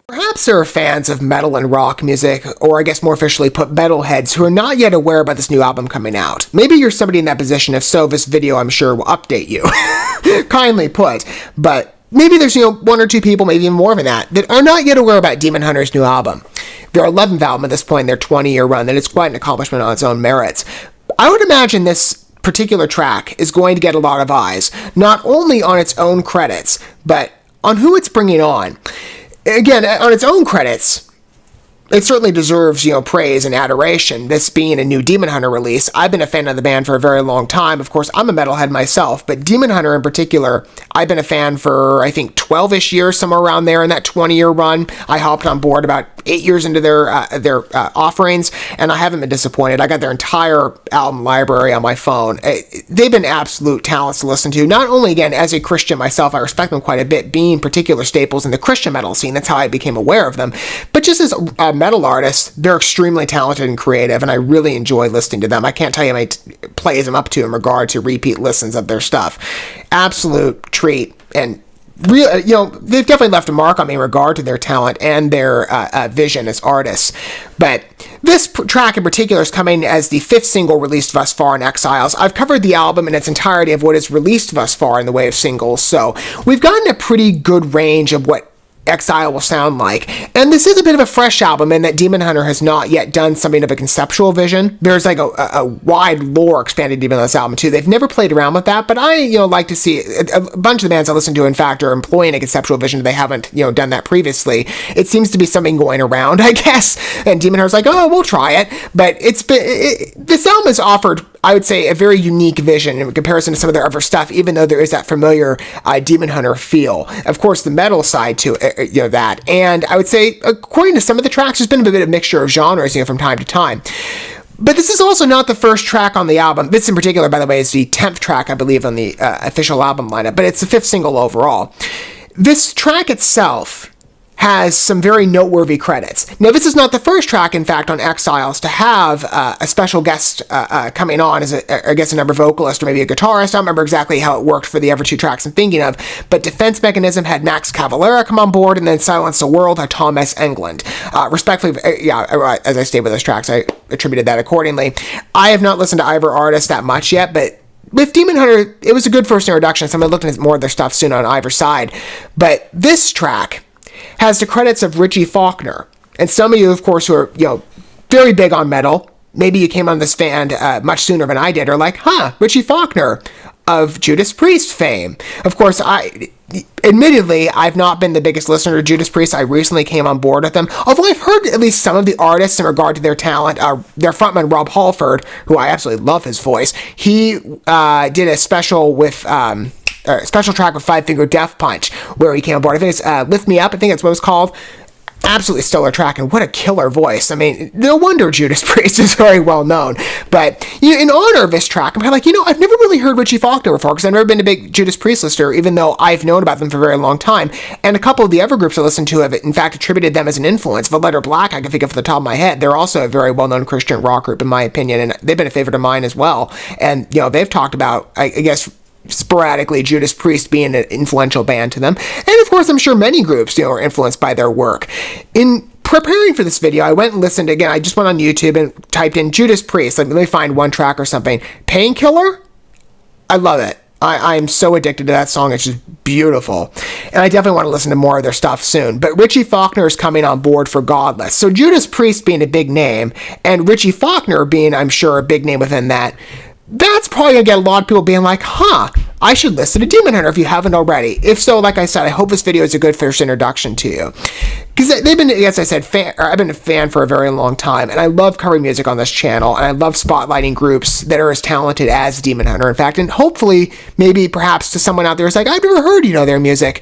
Perhaps there are fans of metal and rock music, or I guess more officially put metalheads, who are not yet aware about this new album coming out. Maybe you're somebody in that position. If so, this video I'm sure will update you. Kindly put. But maybe there's, one or two people, maybe even more than that are not yet aware about Demon Hunter's new album. Their 11th album at this point in their 20-year run, and it's quite an accomplishment on its own merits. I would imagine this particular track is going to get a lot of eyes, not only on its own credits, but on who it's bringing on. Again, on its own credits, it certainly deserves, praise and adoration. This being a new Demon Hunter release, I've been a fan of the band for a very long time. Of course, I'm a metalhead myself, but Demon Hunter in particular, I've been a fan for, I think, 12-ish years, somewhere around there in that 20-year run. I hopped on board about 8 years into their offerings, and I haven't been disappointed. I got their entire album library on my phone. They've been absolute talents to listen to. Not only, again, as a Christian myself, I respect them quite a bit, being particular staples in the Christian metal scene. That's how I became aware of them. But just as metal artists, they're extremely talented and creative, and I really enjoy listening to them. I can't tell you how many plays I'm up to in regard to repeat listens of their stuff. Absolute treat, and real, they've definitely left a mark on me in regard to their talent and their vision as artists. But this track in particular is coming as the 5th single released thus far in Exiles. I've covered the album in its entirety of what is released thus far in the way of singles, so we've gotten a pretty good range of what Exile will sound like. And this is a bit of a fresh album in that Demon Hunter has not yet done something of a conceptual vision. There's like a wide lore expanded even on this album too. They've never played around with that, but I like to see a bunch of the bands I listen to, in fact, are employing a conceptual vision. They haven't done that previously. It seems to be something going around, I guess, and Demon Hunter's like, oh, we'll try it. But this album has offered, I would say, a very unique vision in comparison to some of their other stuff, even though there is that familiar Demon Hunter feel. Of course, the metal side to it, that. And I would say, according to some of the tracks, there's been a bit of a mixture of genres, from time to time. But this is also not the first track on the album. This in particular, by the way, is the 10th track, I believe, on the official album lineup, but it's the 5th single overall. This track itself has some very noteworthy credits. Now, this is not the first track, in fact, on Exiles to have a special guest coming on as, a number vocalist or maybe a guitarist. I don't remember exactly how it worked for the other two tracks I'm thinking of, but Defense Mechanism had Max Cavalera come on board, and then Silence the World had Tom S. Englund. Respectfully, as I stated with those tracks, I attributed that accordingly. I have not listened to either artist that much yet, but with Demon Hunter, it was a good first introduction, so I'm going to look at more of their stuff soon on either side. But this track has the credits of Richie Faulkner. And some of you, of course, who are, very big on metal, maybe you came on this band much sooner than I did, are like, Richie Faulkner of Judas Priest fame. Of course, admittedly, I've not been the biggest listener to Judas Priest. I recently came on board with them, although I've heard at least some of the artists in regard to their talent. Their frontman, Rob Halford, who I absolutely love his voice, he did a special with special track with Five Finger Death Punch, where he came aboard. I think it's Lift Me Up, I think that's what it was called. Absolutely stellar track, and what a killer voice. I mean, no wonder Judas Priest is very well known. But in honor of this track, I'm kind of like, I've never really heard Richie Faulkner before, because I've never been a big Judas Priest listener, even though I've known about them for a very long time. And a couple of the other groups I listened to have, in fact, attributed them as an influence. The Letter Black, I can think of off the top of my head. They're also a very well-known Christian rock group, in my opinion, and they've been a favorite of mine as well. And, they've talked about, I guess, sporadically Judas Priest being an influential band to them. And of course, I'm sure many groups, are influenced by their work. In preparing for this video, I went and listened again. I just went on YouTube and typed in Judas Priest. Let me find one track or something. Painkiller? I love it. I'm so addicted to that song. It's just beautiful. And I definitely want to listen to more of their stuff soon. But Richie Faulkner is coming on board for Godless. So Judas Priest being a big name, and Richie Faulkner being, I'm sure, a big name within that, that's probably going to get a lot of people being like, I should listen to Demon Hunter if you haven't already. If so, like I said, I hope this video is a good first introduction to you. Because they've been, as I said, I've been a fan for a very long time, and I love covering music on this channel, and I love spotlighting groups that are as talented as Demon Hunter, in fact, and hopefully, maybe perhaps to someone out there who's like, I've never heard, their music,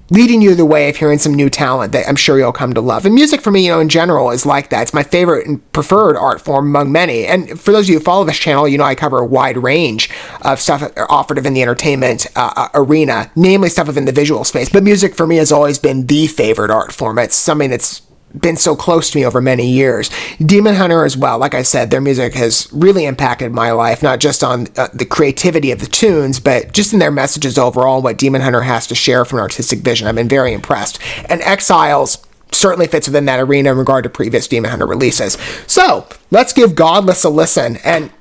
leading you the way of hearing some new talent that I'm sure you'll come to love. And music for me, in general, is like that. It's my favorite and preferred art form among many. And for those of you who follow this channel, I cover a wide range of stuff offered within the entertainment arena, namely stuff within the visual space. But music for me has always been the favorite art form. It's something that's been so close to me over many years. Demon Hunter as well. Like I said, their music has really impacted my life, not just on the creativity of the tunes, but just in their messages overall, what Demon Hunter has to share from an artistic vision. I've been very impressed. And Exiles certainly fits within that arena in regard to previous Demon Hunter releases. So, let's give Godless a listen, and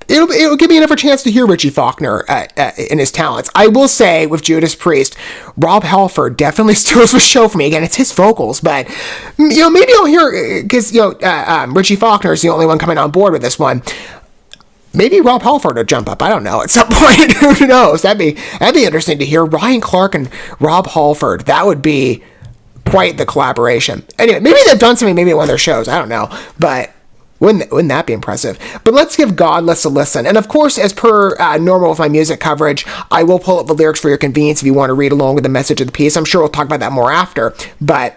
it'll give me another chance to hear Richie Faulkner in his talents. I will say, with Judas Priest, Rob Halford definitely steals the show for me. Again, it's his vocals, but, maybe I'll hear, because, Richie Faulkner is the only one coming on board with this one. Maybe Rob Halford will jump up. I don't know. At some point, who knows? That'd be interesting to hear. Ryan Clark and Rob Halford. That would be quite the collaboration. Anyway, maybe they've done something maybe at one of their shows. I don't know, but wouldn't that be impressive? But let's give Godless a listen. And of course, as per normal with my music coverage, I will pull up the lyrics for your convenience if you want to read along with the message of the piece. I'm sure we'll talk about that more after, but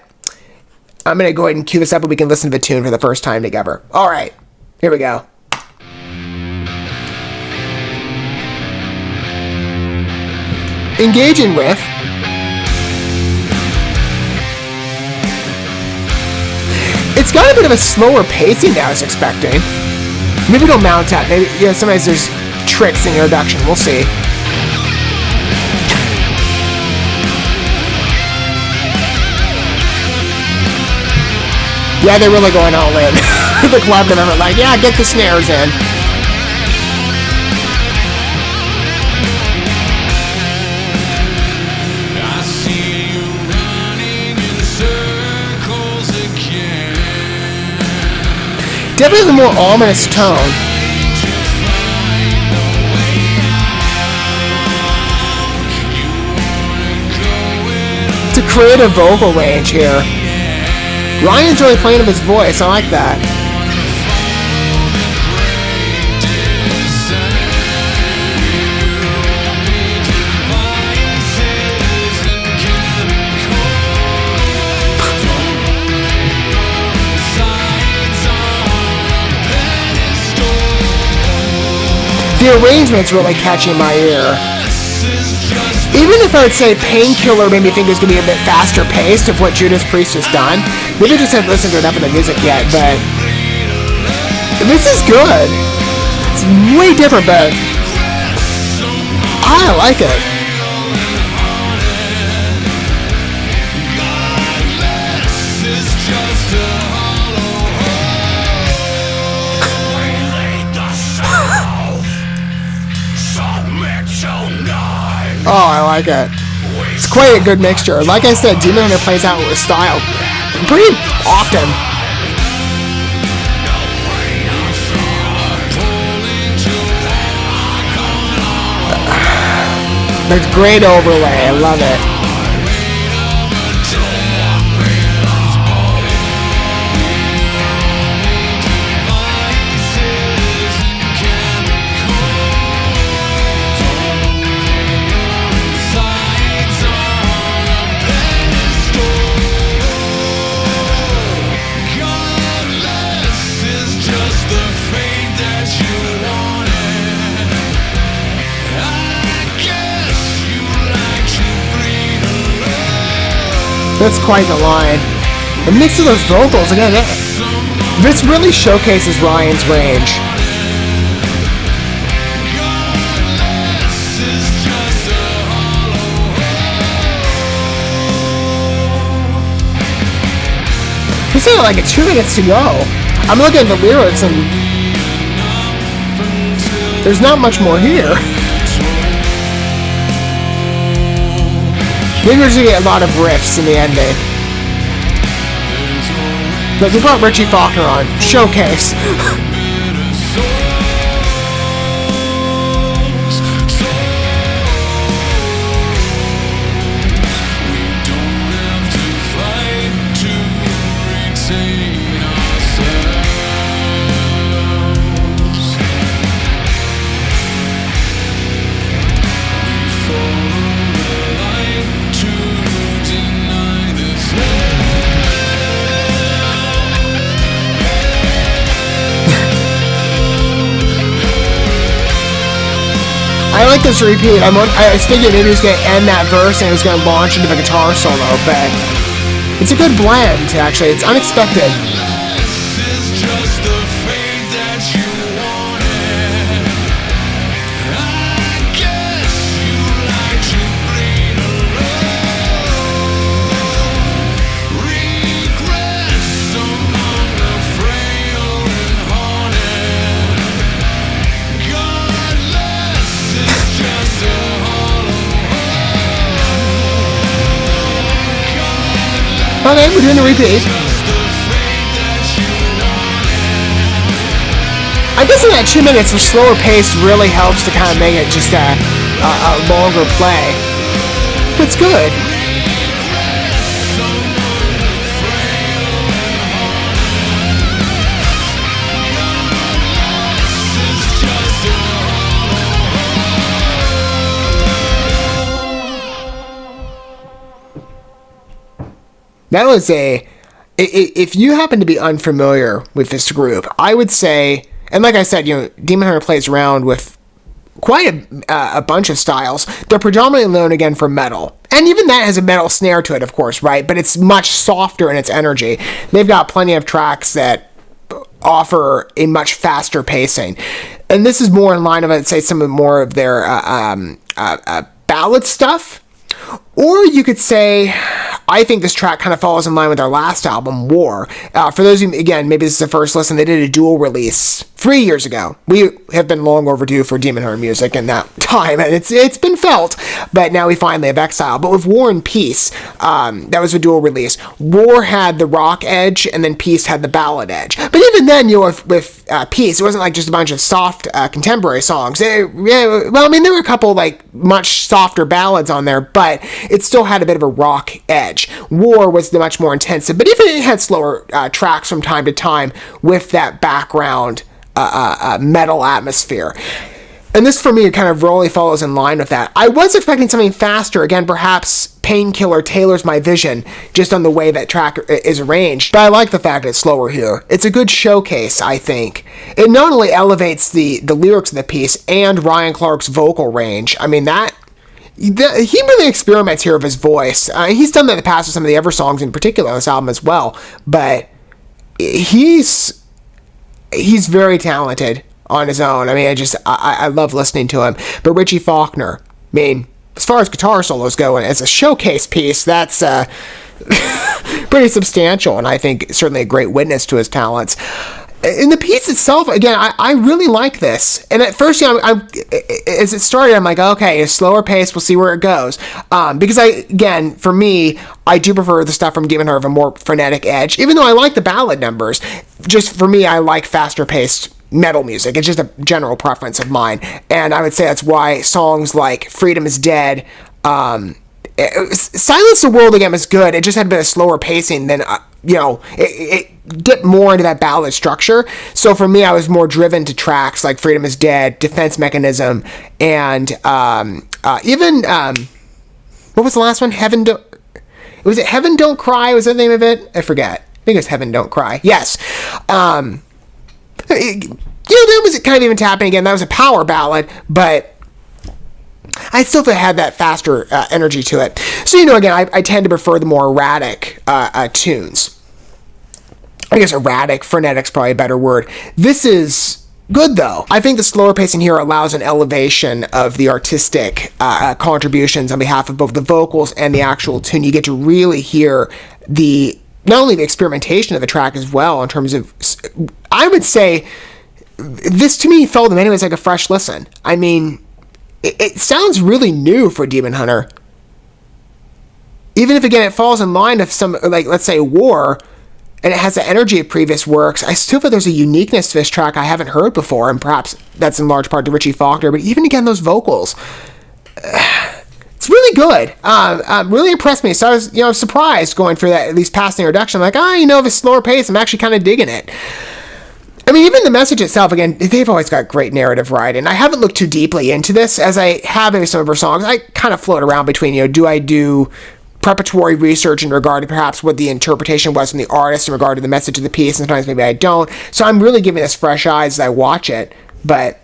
I'm going to go ahead and cue this up and we can listen to the tune for the first time together. All right, here we go. Engaging with. It's got a bit of a slower pacing than I was expecting. Maybe it'll mount out. Maybe, sometimes there's tricks in the introduction. We'll see. Yeah, they're really going all in. The collaborative effort, like, yeah, get the snares in. Definitely the more ominous tone. It's a creative vocal range here. Ryan's really playing with his voice. I like that. The arrangement's really catching my ear. Even if I would say Painkiller made me think it was going to be a bit faster paced of what Judas Priest has done. Maybe I just haven't listened to enough of the music yet, but this is good. It's way different, but I like it. Oh, I like it. It's quite a good mixture. Like I said, Demon Hunter plays out with style pretty often. There's great overlay. I love it. That's quite the line. The mix of those vocals, again, this really showcases Ryan's range. It's only like 2 minutes to go. I'm looking at the lyrics and there's not much more here. Maybe we're just gonna get a lot of riffs in the ending. Like, we brought Richie Faulkner on. Showcase. I like this repeat. I was thinking maybe he was going to end that verse and it was going to launch into the guitar solo, but It's a good blend, actually. It's unexpected. Okay, we're doing a repeat. I guess in that 2 minutes of slower pace really helps to kind of make it just a longer play. It's good. That was if you happen to be unfamiliar with this group, I would say, and like I said, Demon Hunter plays around with quite a bunch of styles. They're predominantly known again for metal. And even that has a metal snare to it, of course, right? But it's much softer in its energy. They've got plenty of tracks that offer a much faster pacing. And this is more in line with, I'd say, some of more of their ballad stuff. Or you could say, I think this track kind of falls in line with our last album, War. For those of you, again, maybe this is the first listen, they did a dual release 3 years ago. We have been long overdue for Demon Hunter music in that time, and it's been felt, but now we finally have Exile. But with War and Peace, that was a dual release. War had the rock edge, and then Peace had the ballad edge. But even then, with Peace, it wasn't like just a bunch of soft contemporary songs. There were a couple much softer ballads on there, but it still had a bit of a rock edge. War was the much more intensive, but even it had slower tracks from time to time with that background metal atmosphere. And this, for me, kind of really follows in line with that. I was expecting something faster. Again, perhaps Painkiller tailors my vision just on the way that track is arranged. But I like the fact it's slower here. It's a good showcase, I think. It not only elevates the lyrics of the piece and Ryan Clark's vocal range. I mean, he really experiments here with his voice. He's done that in the past with some of the Ever songs in particular on this album as well. But he's very talented on his own. I mean, I love listening to him. But Richie Faulkner, I mean, as far as guitar solos go, and as a showcase piece, that's pretty substantial, and I think certainly a great witness to his talents. In the piece itself, again, I really like this. And at first, as it started, I'm like, okay, a slower pace, we'll see where it goes. Because for me, I do prefer the stuff from Demon Hunter of a more frenetic edge. Even though I like the ballad numbers, just for me, I like faster paced metal music. It's just a general preference of mine. And I would say that's why songs like Freedom is Dead, Silence the World again was good. It just had a bit of slower pacing than, it dipped more into that ballad structure. So for me, I was more driven to tracks like Freedom is Dead, Defense Mechanism, and even, what was the last one? Was it Heaven Don't Cry? Was that the name of it? I forget. I think it was Heaven Don't Cry. Yes. That was kind of even tapping again. That was a power ballad, but I still had that faster energy to it. So, again, I tend to prefer the more erratic tunes. I guess erratic, frenetic's probably a better word. This is good, though. I think the slower pacing here allows an elevation of the artistic contributions on behalf of both the vocals and the actual tune. You get to really hear not only the experimentation of the track as well, in terms of, I would say, this to me felt in many ways like a fresh listen. I mean, it sounds really new for Demon Hunter. Even if, again, it falls in line with some, let's say, War, and it has the energy of previous works, I still feel there's a uniqueness to this track I haven't heard before, and perhaps that's in large part to Richie Faulkner, but even, again, those vocals, it's really good. Really impressed me. So I was, surprised going through that, at least past the introduction. I'm like, if it's slower pace, I'm actually kind of digging it. I mean, even the message itself, again, they've always got great narrative writing. I haven't looked too deeply into this, as I have in some of her songs. I kind of float around between, do I do preparatory research in regard to perhaps what the interpretation was from the artist in regard to the message of the piece, and sometimes maybe I don't. So I'm really giving this fresh eyes as I watch it. But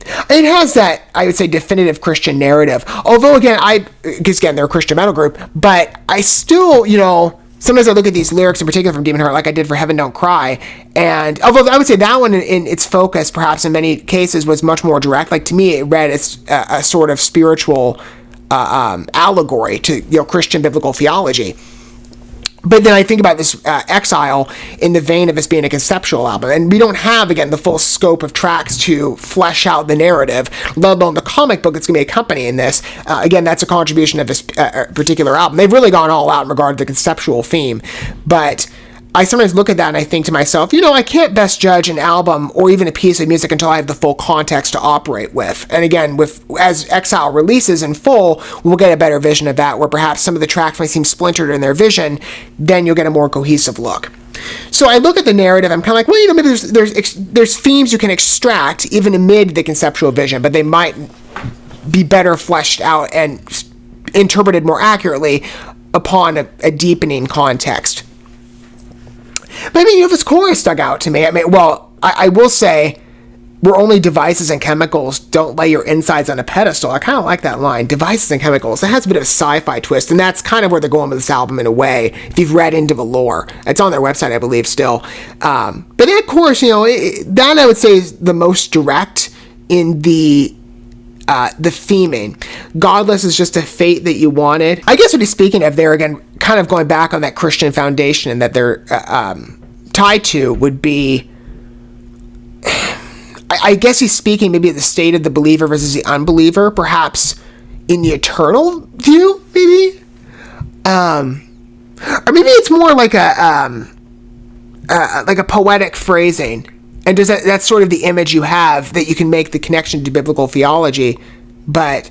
it has that, I would say, definitive Christian narrative. Although, again, because, again, they're a Christian metal group, but I still, sometimes I look at these lyrics in particular from Demon Heart, like I did for Heaven Don't Cry, and although I would say that one in its focus, perhaps in many cases, was much more direct. Like to me, it read as a sort of spiritual allegory to Christian biblical theology. But then I think about this Exile in the vein of this being a conceptual album. And we don't have, again, the full scope of tracks to flesh out the narrative, let alone the comic book that's going to be accompanying this. Again, that's a contribution of this particular album. They've really gone all out in regard to the conceptual theme. But I sometimes look at that and I think to myself, I can't best judge an album or even a piece of music until I have the full context to operate with. And again, as Exile releases in full, we'll get a better vision of that, where perhaps some of the tracks might seem splintered in their vision, then you'll get a more cohesive look. So I look at the narrative, I'm kind of like, well, maybe there's themes you can extract even amid the conceptual vision, but they might be better fleshed out and interpreted more accurately upon a deepening context. But I mean, this chorus stuck out to me. I will say, we're only devices and chemicals, don't lay your insides on a pedestal. I kind of like that line, devices and chemicals. It has a bit of a sci-fi twist, and that's kind of where they're going with this album in a way, if you've read into the lore. It's on their website, I believe, still. But that chorus, that I would say is the most direct in the theming. Godless is just a fate that you wanted. I guess what he's speaking of there, again, kind of going back on that Christian foundation and that they're tied to, would be, I guess he's speaking maybe of the state of the believer versus the unbeliever, perhaps in the eternal view, maybe? Or maybe it's more like a poetic phrasing. And does that's sort of the image you have, that you can make the connection to biblical theology, but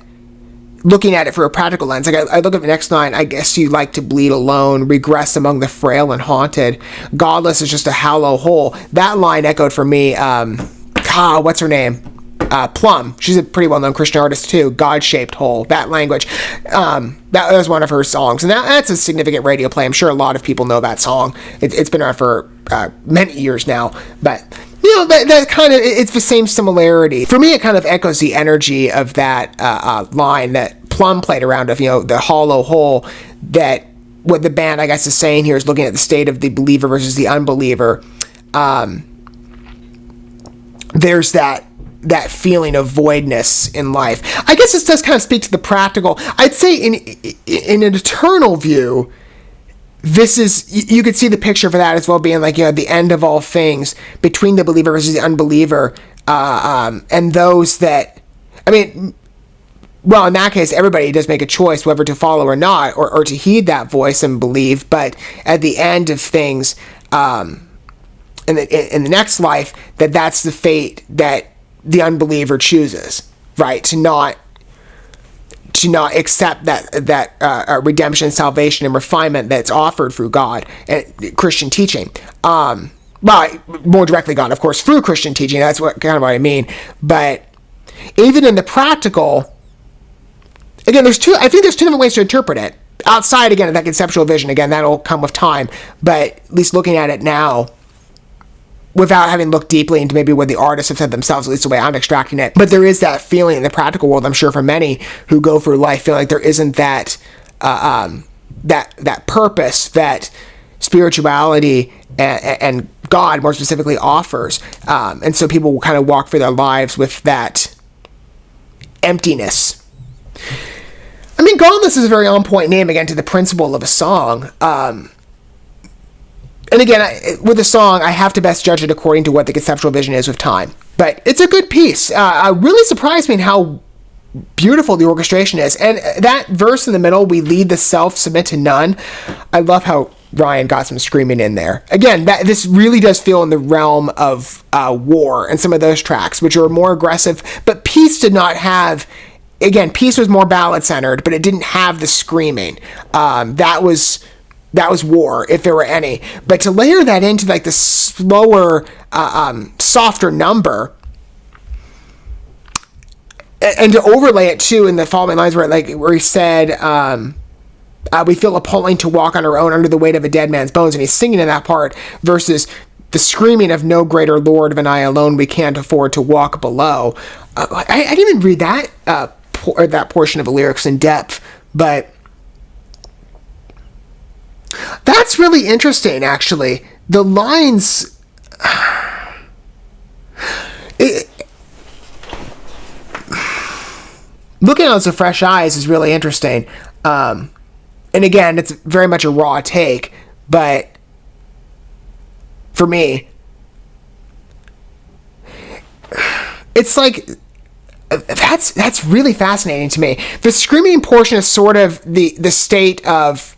looking at it through a practical lens. Like I look at the next line, I guess you like to bleed alone, regress among the frail and haunted. Godless is just a hollow hole. That line echoed for me, what's her name? Plum. She's a pretty well-known Christian artist too. God-shaped hole. That language. That was one of her songs, and that's a significant radio play. I'm sure a lot of people know that song. It's been around for many years now, but that kind of, it's the same similarity. For me, it kind of echoes the energy of that line that Plum played around of, the hollow hole, that what the band, I guess, is saying here is looking at the state of the believer versus the unbeliever. There's that feeling of voidness in life. I guess this does kind of speak to the practical. I'd say in an eternal view, this is, you could see the picture for that as well, being like, the end of all things between the believer versus the unbeliever, and those that, in that case, everybody does make a choice whether to follow or not, or to heed that voice and believe. But at the end of things, in the next life, that's the fate that the unbeliever chooses, right? To not accept that redemption, salvation, and refinement that's offered through God and Christian teaching. More directly God, of course, through Christian teaching. That's what I mean. But even in the practical, again, there's two different ways to interpret it. Outside, again, of that conceptual vision, again, that'll come with time. But at least looking at it now, without having looked deeply into maybe what the artists have said themselves, at least the way I'm extracting it. But there is that feeling in the practical world, I'm sure, for many who go through life feeling like there isn't that purpose that spirituality and God more specifically offers. And so people will kind of walk through their lives with that emptiness. Godless is a very on-point name, again, to the principle of a song. And again, with a song, I have to best judge it according to what the conceptual vision is with time. But it's a good piece. Really surprised me in how beautiful the orchestration is. And that verse in the middle, we lead the self, submit to none. I love how Ryan got some screaming in there. Again, this really does feel in the realm of War and some of those tracks, which are more aggressive. But Peace did not have... Again, Peace was more ballad-centered, but it didn't have the screaming. That was War, if there were any. But to layer that into like the slower, softer number, and to overlay it too in the following lines where he said, we feel appalling to walk on our own under the weight of a dead man's bones, and he's singing in that part versus the screaming of no greater Lord than I alone, we can't afford to walk below. I didn't even read that that portion of the lyrics in depth, but That's really interesting, actually. The lines... looking at it with fresh eyes is really interesting. And again, it's very much a raw take, but for me, it's like... That's really fascinating to me. The screaming portion is sort of the state of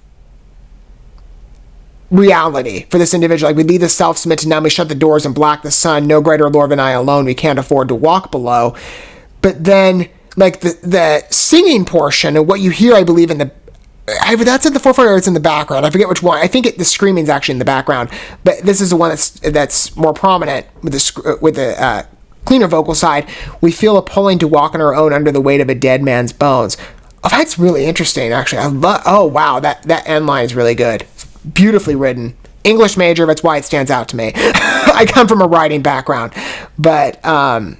reality for this individual. Like, we leave the self, submit to numb, we shut the doors and block the sun. No greater Lord than I alone, we can't afford to walk below. But then, like, the singing portion and what you hear, I believe, in the... that's at the forefront or it's in the background. I forget which one. I think the screaming's actually in the background. But this is the one that's more prominent with the cleaner vocal side. We feel a pulling to walk on our own under the weight of a dead man's bones. Oh, that's really interesting, actually. Oh, wow, that end line is really good. Beautifully written. English major, that's why it stands out to me. I come from a writing background. But, wow,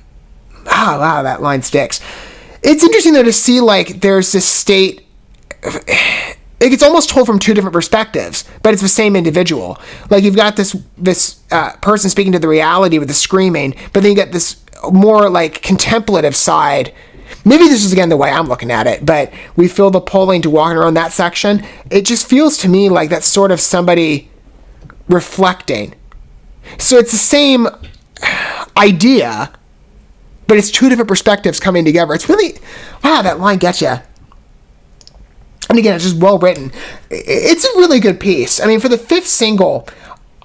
that line sticks. It's interesting, though, to see, like, there's this state... it's almost told from two different perspectives, but it's the same individual. Like, you've got this person speaking to the reality with the screaming, but then you get this more, like, contemplative side. Maybe this is, again, the way I'm looking at it, but we feel the pulling to walking around that section. It just feels to me like that's sort of somebody reflecting. So it's the same idea, but it's two different perspectives coming together. It's really... wow, that line gets you. And again, it's just well written. It's a really good piece. I mean, for the fifth single,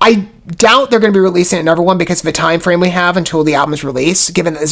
I doubt they're going to be releasing another one because of the time frame we have until the album's release, given that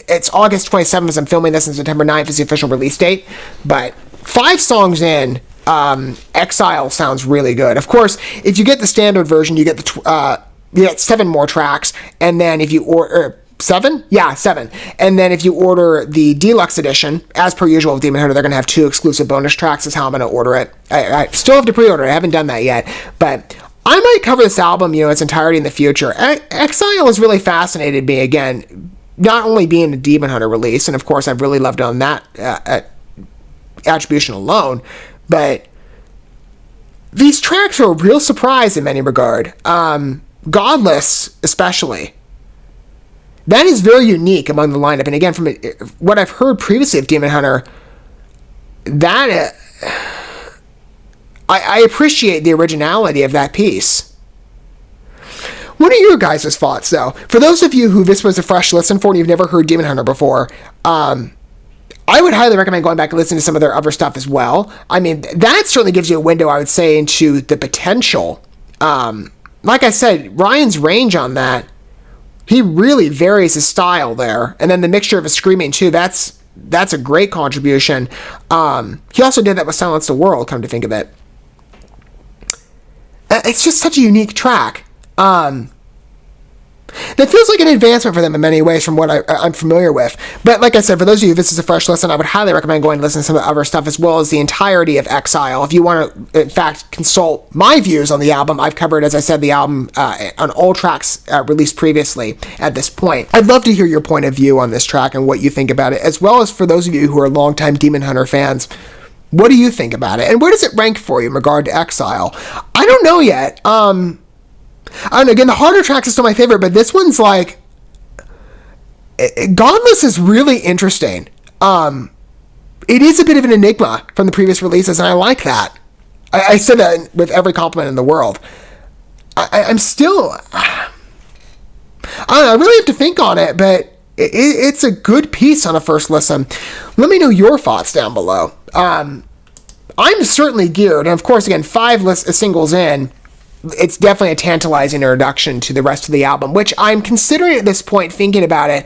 it's August 27th as I'm filming this, and September 9th is the official release date. But 5 songs in, Exile sounds really good. Of course, if you get the standard version, you get you get 7 more tracks, and then if you order... 7? Yeah, 7. And then if you order the deluxe edition, as per usual with Demon Hunter, they're going to have 2 exclusive bonus tracks. Is how I'm going to order it. I still have to pre-order it. I haven't done that yet. But I might cover this album, its entirety in the future. Exile has really fascinated me, again, not only being a Demon Hunter release, and of course I've really loved it on that attribution alone, but these tracks are a real surprise in many regard. Godless, especially. That is very unique among the lineup. And again, from what I've heard previously of Demon Hunter, that I appreciate the originality of that piece. What are your guys' thoughts, though? For those of you who this was a fresh listen for and you've never heard Demon Hunter before, I would highly recommend going back and listening to some of their other stuff as well. I mean, that certainly gives you a window, I would say, into the potential. Like I said, Ryan's range on that, he really varies his style there. And then the mixture of his screaming, too, that's a great contribution. He also did that with Silence the World, come to think of it. It's just such a unique track. That feels like an advancement for them in many ways from what I'm familiar with. But like I said, for those of you, this is a fresh listen, I would highly recommend going and listening to some of the other stuff as well as the entirety of Exile. If you want to, in fact, consult my views on the album, I've covered, as I said, the album on all tracks released previously at this point. I'd love to hear your point of view on this track and what you think about it, as well as for those of you who are longtime Demon Hunter fans. What do you think about it? And where does it rank for you in regard to Exile? I don't know yet. And again, the harder tracks are still my favorite, but this one's like... Godless is really interesting. It is a bit of an enigma from the previous releases, and I like that. I said that with every compliment in the world. I'm still... I don't know, I really have to think on it, but it's a good piece on a first listen. Let me know your thoughts down below. I'm certainly geared, and of course, again, 5 singles in, it's definitely a tantalizing introduction to the rest of the album, which I'm considering at this point, thinking about it,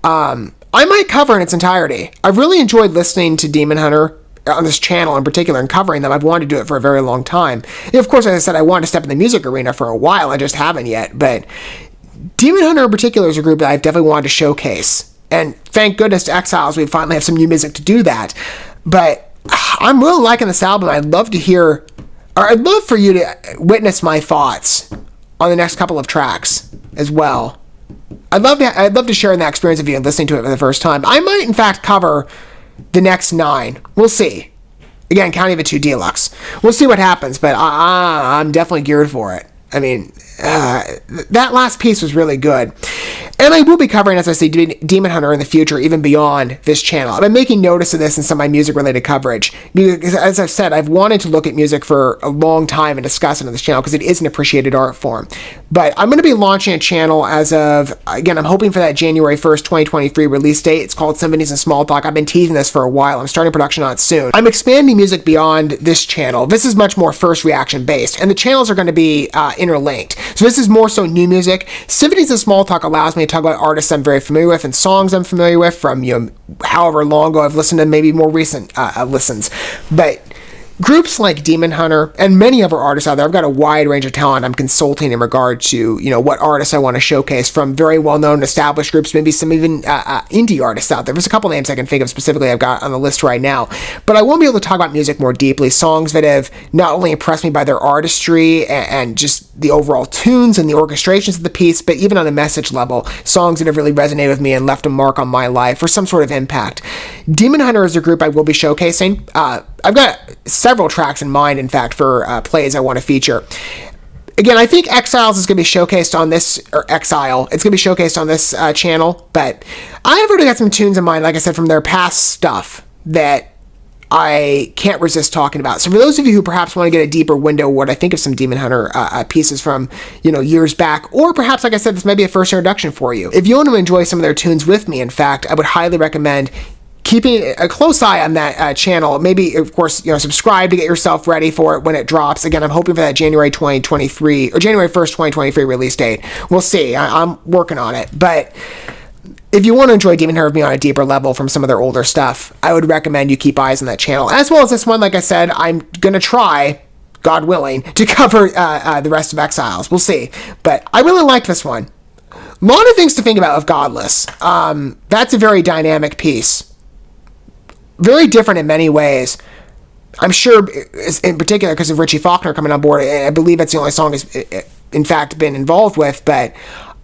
I might cover in its entirety. I've really enjoyed listening to Demon Hunter on this channel in particular and covering them. I've wanted to do it for a very long time. And of course, as I said, I wanted to step in the music arena for a while. I just haven't yet, but Demon Hunter in particular is a group that I've definitely wanted to showcase. And thank goodness to Exiles, we finally have some new music to do that. But I'm really liking this album. I'd love to hear... or I'd love for you to witness my thoughts on the next couple of tracks as well. I'd love to share in that experience of you listening to it for the first time. I might, in fact, cover the next 9. We'll see. Again, County of a 2 Deluxe. We'll see what happens, but I'm definitely geared for it. I mean, that last piece was really good. And I will be covering, as I say, Demon Hunter in the future, even beyond this channel. I've been making notice of this in some of my music-related coverage. Because, as I've said, I've wanted to look at music for a long time and discuss it on this channel because it is an appreciated art form. But I'm going to be launching a channel as of, again, I'm hoping for that January 1st, 2023 release date. It's called Symphonies and Small Talk. I've been teasing this for a while. I'm starting production on it soon. I'm expanding music beyond this channel. This is much more first reaction based, and the channels are going to be interlinked. So this is more so new music. Symphonies and Small Talk allows me to talk about artists I'm very familiar with and songs I'm familiar with from, however long ago I've listened to, maybe more recent listens. But groups like Demon Hunter and many other artists out there, I've got a wide range of talent I'm consulting in regard to, what artists I want to showcase, from very well-known established groups, maybe some even indie artists out there. There's a couple names I can think of specifically I've got on the list right now. But I won't be able to talk about music more deeply, songs that have not only impressed me by their artistry and just the overall tunes and the orchestrations of the piece, but even on a message level, songs that have really resonated with me and left a mark on my life or some sort of impact. Demon Hunter is a group I will be showcasing. I've got several tracks in mind, in fact, for plays I want to feature. Again, I think Exiles is going to be showcased on this, or Exile, it's going to be showcased on this channel, but I have already got some tunes in mind, like I said, from their past stuff that I can't resist talking about. So for those of you who perhaps want to get a deeper window of what I think of some Demon Hunter pieces from, years back, or perhaps, like I said, this may be a first introduction for you. If you want to enjoy some of their tunes with me, in fact, I would highly recommend keeping a close eye on that channel. Maybe, of course, subscribe to get yourself ready for it when it drops. Again, I'm hoping for that January 2023 or January 1st, 2023 release date. We'll see. I'm working on it. But if you want to enjoy Demon Hunter with me on a deeper level from some of their older stuff, I would recommend you keep eyes on that channel. As well as this one, like I said, I'm going to try, God willing, to cover the rest of Exiles. We'll see. But I really liked this one. A lot of things to think about with Godless. That's a very dynamic piece. Very different in many ways. I'm sure, in particular, because of Richie Faulkner coming on board, I believe that's the only song he's, in fact, been involved with, but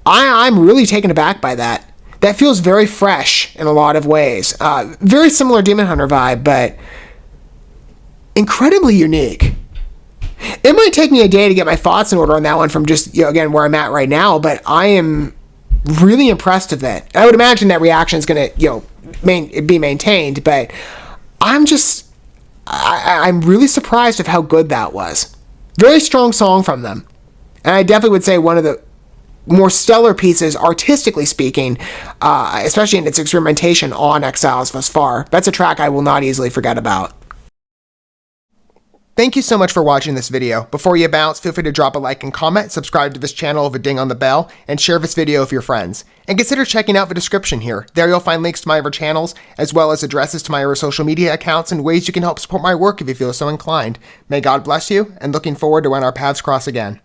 I'm really taken aback by that. That feels very fresh in a lot of ways. Very similar Demon Hunter vibe, but incredibly unique. It might take me a day to get my thoughts in order on that one from just, again, where I'm at right now, but I am really impressed with it. I would imagine that reaction is going to, be maintained, but I'm really surprised of how good that was. Very strong song from them, and I definitely would say one of the more stellar pieces, artistically speaking, especially in its experimentation on Exiles thus far. That's a track I will not easily forget about. Thank you so much for watching this video. Before you bounce, feel free to drop a like and comment, subscribe to this channel with a ding on the bell, and share this video with your friends. And consider checking out the description here. There you'll find links to my other channels, as well as addresses to my other social media accounts and ways you can help support my work if you feel so inclined. May God bless you, and looking forward to when our paths cross again.